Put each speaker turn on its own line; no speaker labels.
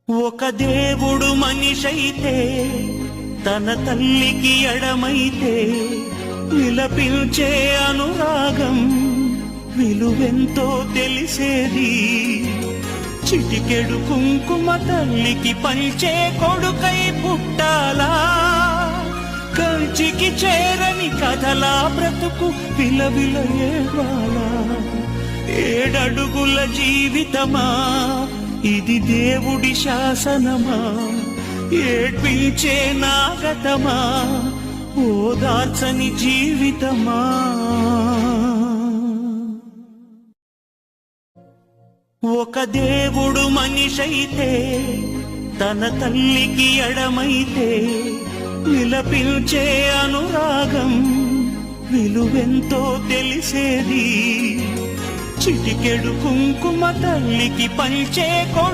ఒక దేవుడు మనిషైతే తన తల్లికి ఎడమైతే విలపించే అనురాగం విలువెంతో తెలిసేది. చిటికెడు కుంకుమ తల్లికి పంచే కొడుకై పుట్టాలా, కంచికి చేరని కథలా బ్రతుకు విలవిల ఏడ్వాలా. 7 అడుగుల జీవితమా ఇది దేవుడి శాసనమా, ఏడ్పించే నాగతమా ఓదార్చని జీవితమా. ఒక దేవుడు మనిషైతే తన తల్లికి ఎడమైతే విలపించే అనురాగం విలువెంతో తెలిసేది. చిటికెడు కుంకుమ తల్లికి పంచే కొడు